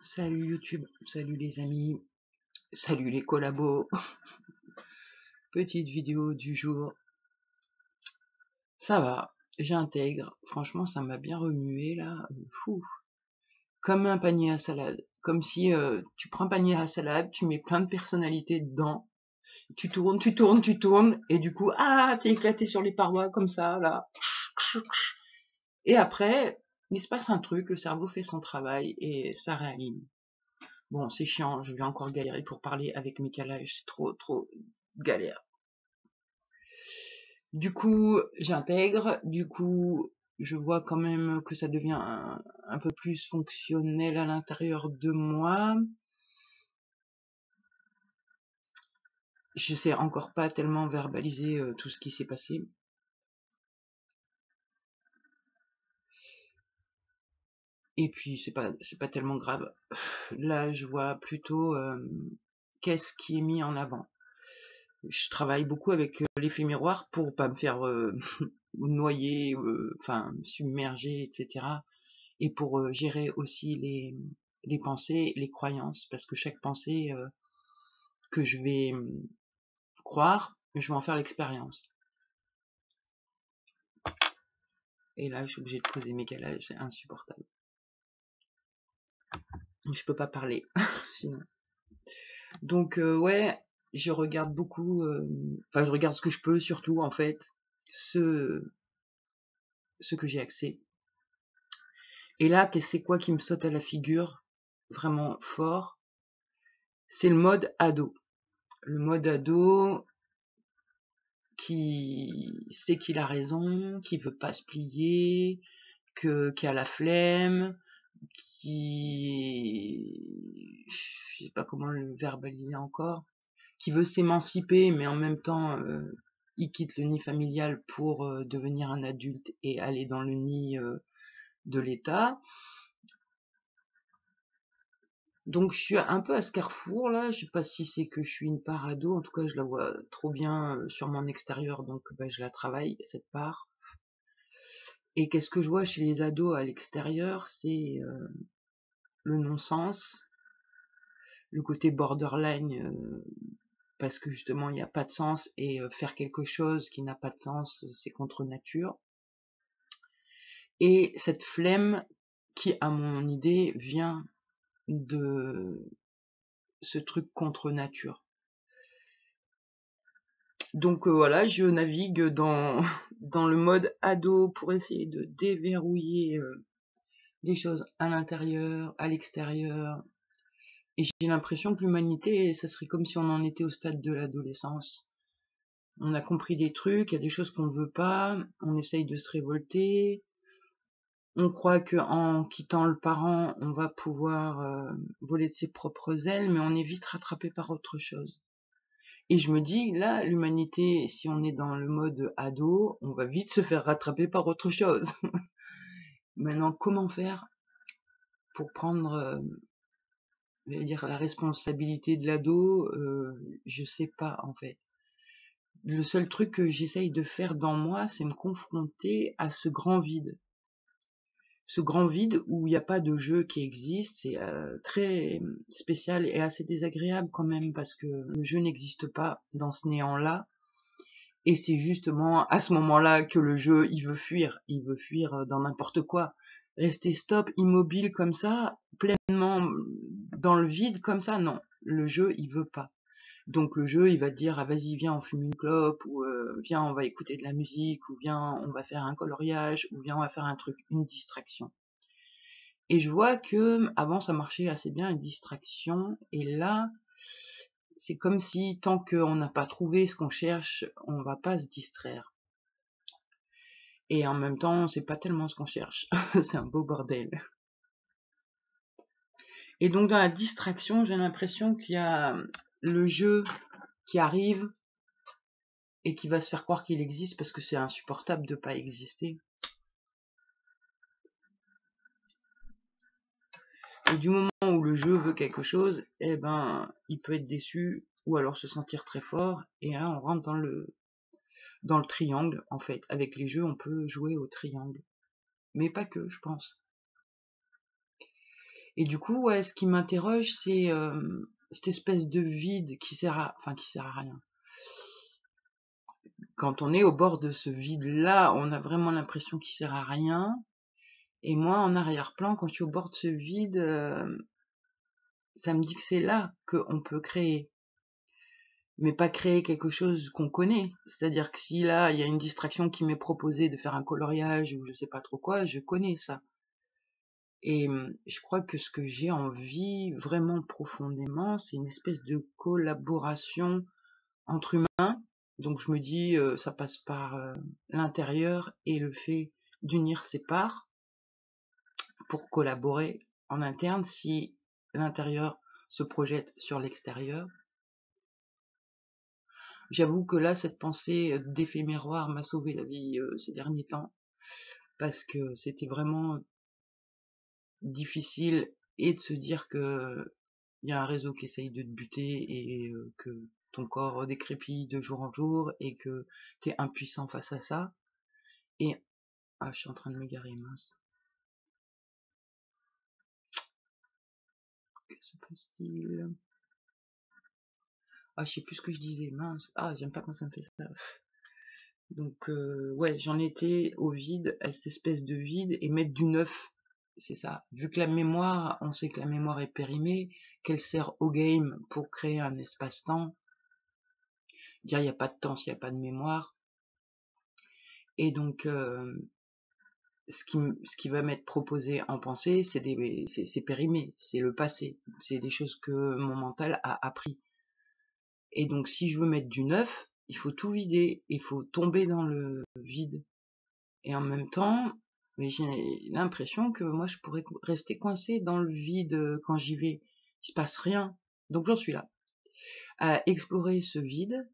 Salut YouTube, salut les amis, salut les collabos. Petite vidéo du jour. Ça va, j'intègre. Franchement, ça m'a bien remué là. Fou. Comme un panier à salade. Comme si tu prends un panier à salade, tu mets plein de personnalités dedans. Tu tournes, tu tournes, tu tournes. Et du coup, t'es éclaté sur les parois comme ça, là. Et après, il se passe un truc, le cerveau fait son travail et ça réaligne. Bon, c'est chiant, je vais encore galérer pour parler avec mes calages, c'est trop galère. Du coup, j'intègre, du coup, je vois quand même que ça devient un peu plus fonctionnel à l'intérieur de moi. Je sais encore pas tellement verbaliser tout ce qui s'est passé. Et puis, c'est pas tellement grave. Là, je vois plutôt qu'est-ce qui est mis en avant. Je travaille beaucoup avec l'effet miroir pour pas me faire noyer, enfin submerger, etc. Et pour gérer aussi les pensées, les croyances, parce que chaque pensée que je vais croire, je vais en faire l'expérience. Et là, je suis obligée de poser mes calages, c'est insupportable. Je peux pas parler, sinon. Donc ouais, je regarde beaucoup, enfin je regarde ce que je peux, surtout en fait, ce que j'ai accès. Et là, c'est quoi qui me saute à la figure, vraiment fort, c'est le mode ado. Le mode ado qui sait qu'il a raison, qui veut pas se plier, qui a la flemme, qui... je sais pas comment le verbaliser encore, qui veut s'émanciper, mais en même temps, il quitte le nid familial pour devenir un adulte et aller dans le nid de l'État. Donc je suis un peu à ce carrefour là, je sais pas si c'est que je suis une part ado, en tout cas je la vois trop bien sur mon extérieur, donc je la travaille, cette part. Et qu'est-ce que je vois chez les ados à l'extérieur, c'est le non-sens, le côté borderline, parce que justement il n'y a pas de sens, et faire quelque chose qui n'a pas de sens, c'est contre nature. Et cette flemme qui, à mon idée, vient de ce truc contre nature. Donc voilà, je navigue dans le mode ado pour essayer de déverrouiller des choses à l'intérieur, à l'extérieur. Et j'ai l'impression que l'humanité, ça serait comme si on en était au stade de l'adolescence. On a compris des trucs, il y a des choses qu'on ne veut pas, on essaye de se révolter. On croit qu'en quittant le parent, on va pouvoir voler de ses propres ailes, mais on est vite rattrapé par autre chose. Et je me dis, là, l'humanité, si on est dans le mode ado, on va vite se faire rattraper par autre chose. Maintenant, comment faire pour prendre dire, la responsabilité de l'ado, je sais pas en fait. Le seul truc que j'essaye de faire dans moi, c'est me confronter à ce grand vide. Ce grand vide où il n'y a pas de jeu qui existe, c'est très spécial et assez désagréable quand même, parce que le jeu n'existe pas dans ce néant-là. Et c'est justement à ce moment-là que le jeu, il veut fuir dans n'importe quoi. Rester stop, immobile comme ça, pleinement dans le vide comme ça, non. Le jeu, il veut pas. Donc le jeu, il va te dire, ah vas-y, viens, on fume une clope, ou viens, on va écouter de la musique, ou viens, on va faire un coloriage, ou viens, on va faire un truc, une distraction. Et je vois que avant ça marchait assez bien, une distraction, et là, c'est comme si tant qu'on n'a pas trouvé ce qu'on cherche, on va pas se distraire. Et en même temps, c'est pas tellement ce qu'on cherche. C'est un beau bordel. Et donc dans la distraction, j'ai l'impression qu'il y a le jeu qui arrive et qui va se faire croire qu'il existe parce que c'est insupportable de pas exister. Et du moment où le jeu veut quelque chose, eh ben, il peut être déçu ou alors se sentir très fort. Et là, on rentre dans le triangle, en fait. Avec les jeux, on peut jouer au triangle. Mais pas que, je pense. Et du coup, ouais, ce qui m'interroge, c'est cette espèce de vide qui sert à rien. Quand on est au bord de ce vide-là, on a vraiment l'impression qu'il sert à rien. Et moi, en arrière-plan, quand je suis au bord de ce vide, ça me dit que c'est là qu'on peut créer. Mais pas créer quelque chose qu'on connaît. C'est-à-dire que si là, il y a une distraction qui m'est proposée de faire un coloriage ou je sais pas trop quoi, je connais ça. Et je crois que ce que j'ai envie vraiment profondément, c'est une espèce de collaboration entre humains. Donc je me dis, ça passe par l'intérieur et le fait d'unir ses parts pour collaborer en interne si l'intérieur se projette sur l'extérieur. J'avoue que là, cette pensée d'effet miroir m'a sauvé la vie ces derniers temps, parce que c'était vraiment difficile et de se dire que il y a un réseau qui essaye de te buter et que ton corps décrépit de jour en jour et que t'es impuissant face à ça. Et ah, je suis en train de me garer, mince. Que se passe-t-il? Ah, je sais plus ce que je disais, mince. Ah, j'aime pas quand ça me fait ça. Donc, ouais, j'en étais au vide, à cette espèce de vide, et mettre du neuf, c'est ça. Vu que la mémoire, on sait que la mémoire est périmée, qu'elle sert au game pour créer un espace-temps. Dire il n'y a pas de temps s'il n'y a pas de mémoire. Et donc, ce qui va m'être proposé en pensée, c'est périmé, c'est le passé, c'est des choses que mon mental a appris. Et donc, si je veux mettre du neuf, il faut tout vider, il faut tomber dans le vide. Et en même temps, mais j'ai l'impression que moi, je pourrais rester coincé dans le vide quand j'y vais. Il se passe rien. Donc, j'en suis là. À explorer ce vide,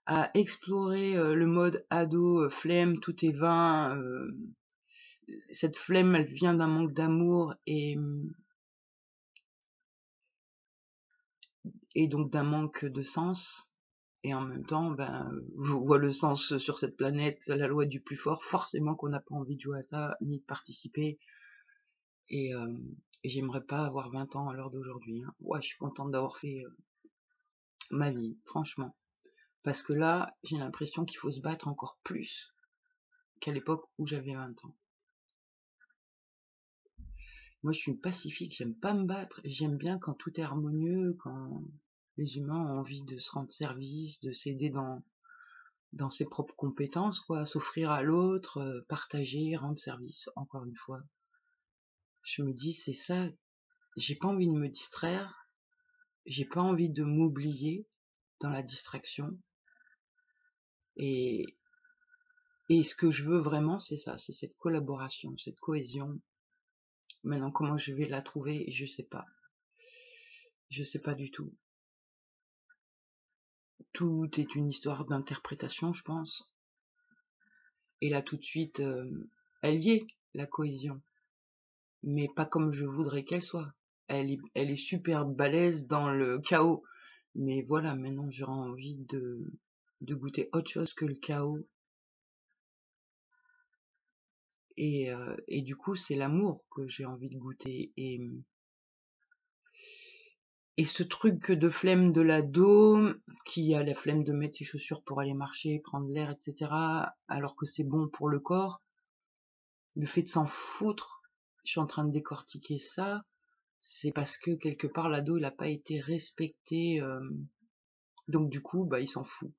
à explorer le mode ado, flemme, tout est vain. Cette flemme, elle vient d'un manque d'amour et donc d'un manque de sens. Et en même temps, ben, je vois le sens sur cette planète, la loi du plus fort, forcément qu'on n'a pas envie de jouer à ça, ni de participer. Et, euh, et j'aimerais pas avoir 20 ans à l'heure d'aujourd'hui. Hein. Ouais, je suis contente d'avoir fait ma vie, franchement. Parce que là, j'ai l'impression qu'il faut se battre encore plus qu'à l'époque où j'avais 20 ans. Moi, je suis une pacifique, j'aime pas me battre, j'aime bien quand tout est harmonieux, quand les humains ont envie de se rendre service, de s'aider dans ses propres compétences, quoi, s'offrir à l'autre, partager, rendre service, encore une fois. Je me dis, c'est ça, j'ai pas envie de me distraire, j'ai pas envie de m'oublier dans la distraction, et, et ce que je veux vraiment, c'est ça, c'est cette collaboration, cette cohésion. Maintenant, comment je vais la trouver, je sais pas. Je sais pas du tout. Tout est une histoire d'interprétation, je pense. Et là, tout de suite, elle y est, la cohésion. Mais pas comme je voudrais qu'elle soit. Elle est super balèze dans le chaos. Mais voilà, maintenant, j'aurais envie de goûter autre chose que le chaos. Et du coup, c'est l'amour que j'ai envie de goûter. Et ce truc de flemme de l'ado, qui a la flemme de mettre ses chaussures pour aller marcher, prendre l'air, etc., alors que c'est bon pour le corps, le fait de s'en foutre, je suis en train de décortiquer ça, c'est parce que quelque part l'ado il a pas été respecté, donc du coup bah il s'en fout.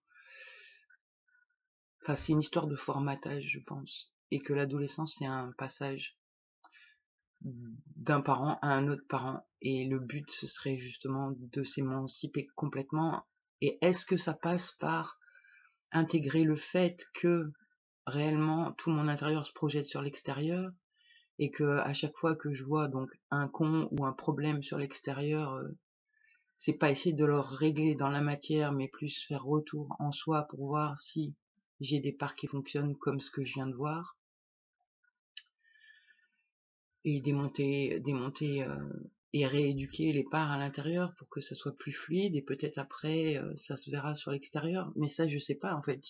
Enfin c'est une histoire de formatage je pense, et que l'adolescence c'est un passage d'un parent à un autre parent, et le but ce serait justement de s'émanciper complètement. Et est-ce que ça passe par intégrer le fait que réellement tout mon intérieur se projette sur l'extérieur, et que à chaque fois que je vois donc un con ou un problème sur l'extérieur, c'est pas essayer de le régler dans la matière, mais plus faire retour en soi pour voir si j'ai des parts qui fonctionnent comme ce que je viens de voir, et démonter et rééduquer les parts à l'intérieur pour que ça soit plus fluide, et peut-être après ça se verra sur l'extérieur. Mais ça je sais pas en fait.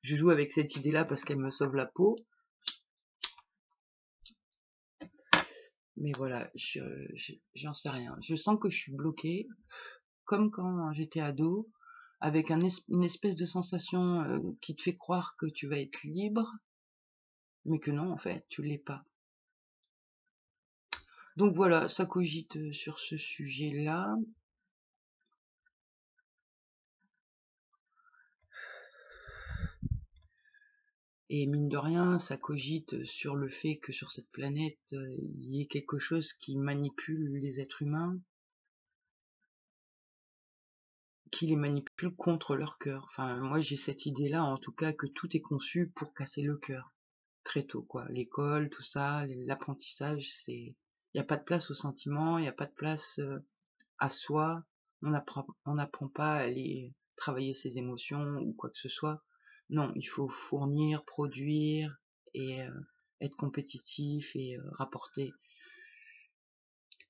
Je joue avec cette idée là parce qu'elle me sauve la peau. Mais voilà, j'en sais rien. Je sens que je suis bloquée, comme quand j'étais ado, avec une espèce de sensation qui te fait croire que tu vas être libre, mais que non, en fait, tu l'es pas. Donc voilà, ça cogite sur ce sujet-là. Et mine de rien, ça cogite sur le fait que sur cette planète, il y ait quelque chose qui manipule les êtres humains, qui les manipule contre leur cœur. Enfin, moi j'ai cette idée-là, en tout cas, que tout est conçu pour casser le cœur. Très tôt, quoi. L'école, tout ça, l'apprentissage, il n'y a pas de place aux sentiments, il n'y a pas de place à soi. On n'apprend pas à aller travailler ses émotions ou quoi que ce soit. Non, il faut fournir, produire et être compétitif et rapporter.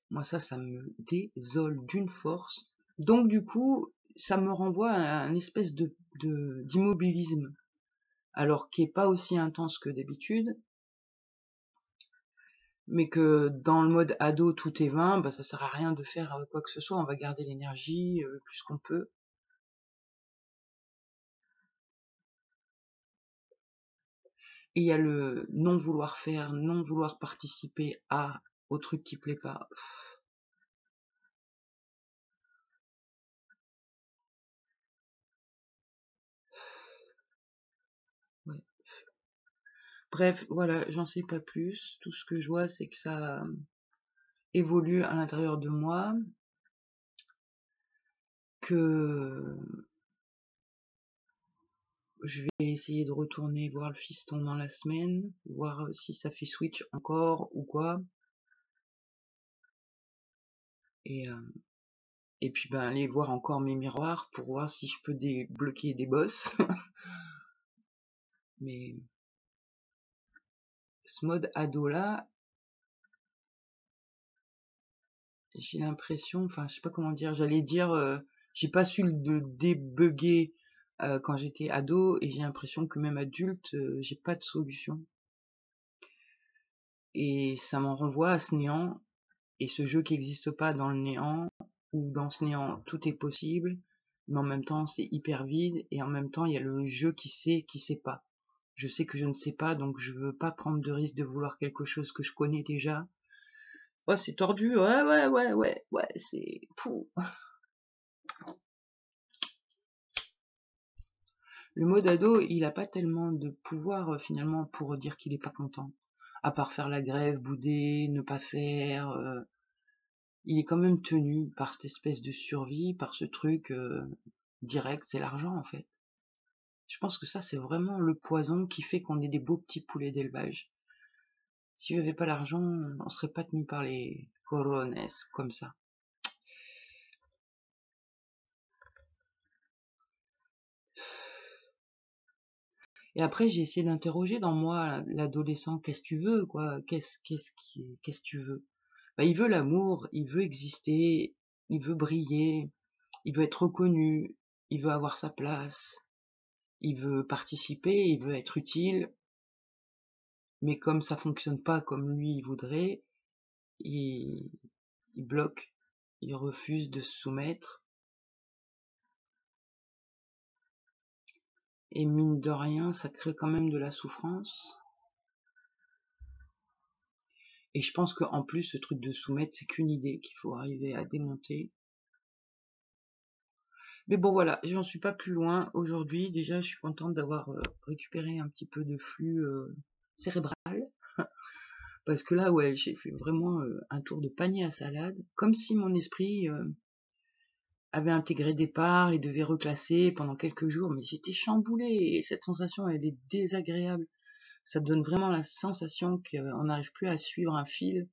Moi, ça me désole d'une force. Donc, du coup, ça me renvoie à un espèce d'immobilisme. Alors, qui est pas aussi intense que d'habitude, mais que dans le mode ado tout est vain, bah ça sert à rien de faire quoi que ce soit, on va garder l'énergie plus qu'on peut. Et il y a le non vouloir faire, non vouloir participer au truc qui plaît pas. Ouais. Bref, voilà, j'en sais pas plus. Tout ce que je vois, c'est que ça évolue à l'intérieur de moi, que je vais essayer de retourner voir le fiston dans la semaine, voir si ça fait switch encore ou quoi. Et, euh, et puis ben aller voir encore mes miroirs pour voir si je peux débloquer des boss. Mais ce mode ado là, j'ai l'impression, enfin je sais pas comment dire, j'allais dire, j'ai pas su le débugger quand j'étais ado, et j'ai l'impression que même adulte, j'ai pas de solution. Et ça m'en renvoie à ce néant, et ce jeu qui n'existe pas dans le néant, où dans ce néant tout est possible, mais en même temps c'est hyper vide, et en même temps il y a le jeu qui sait pas. Je sais que je ne sais pas, donc je veux pas prendre de risque de vouloir quelque chose que je connais déjà. Ouais, c'est tordu, ouais, c'est... Pouh. Le mode ado, il a pas tellement de pouvoir finalement pour dire qu'il est pas content. À part faire la grève, bouder, ne pas faire, il est quand même tenu par cette espèce de survie, par ce truc direct, c'est l'argent en fait. Je pense que ça c'est vraiment le poison qui fait qu'on est des beaux petits poulets d'élevage. S'il n'y avait pas l'argent, on serait pas tenu par les corones comme ça. Et après, j'ai essayé d'interroger dans moi l'adolescent, qu'est-ce que tu veux, quoi, qu'est-ce que tu veux? Bah, il veut l'amour, il veut exister, il veut briller, il veut être reconnu, il veut avoir sa place, il veut participer, il veut être utile, mais comme ça fonctionne pas comme lui il voudrait, il, il bloque, il refuse de se soumettre, et mine de rien, ça crée quand même de la souffrance. Et je pense qu'en plus, ce truc de soumettre, c'est qu'une idée qu'il faut arriver à démonter. Mais bon, voilà, j'en suis pas plus loin aujourd'hui. Déjà, je suis contente d'avoir récupéré un petit peu de flux cérébral. Parce que là, ouais, j'ai fait vraiment un tour de panier à salade. Comme si mon esprit avait intégré des parts et devait reclasser pendant quelques jours. Mais j'étais chamboulée et cette sensation, elle est désagréable. Ça donne vraiment la sensation qu'on n'arrive plus à suivre un fil.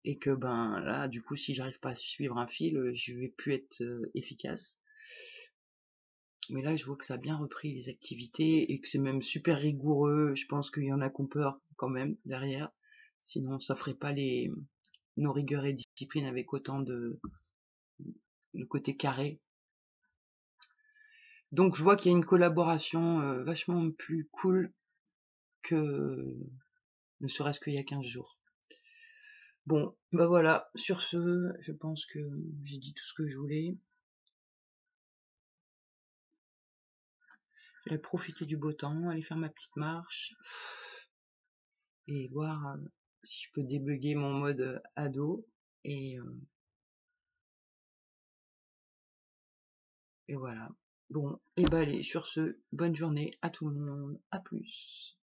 Et que ben là, du coup, si j'arrive pas à suivre un fil, je vais plus être efficace. Mais là, je vois que ça a bien repris les activités et que c'est même super rigoureux. Je pense qu'il y en a qui ont peur quand même derrière. Sinon, ça ferait pas nos rigueurs et disciplines avec autant le côté carré. Donc, je vois qu'il y a une collaboration vachement plus cool que ne serait-ce qu'il y a 15 jours. Bon, bah voilà, sur ce, je pense que j'ai dit tout ce que je voulais. Je vais profiter du beau temps, aller faire ma petite marche et voir si je peux débugger mon mode ado. Et, euh, et voilà. Bon, et bah allez, sur ce, bonne journée à tout le monde, à plus.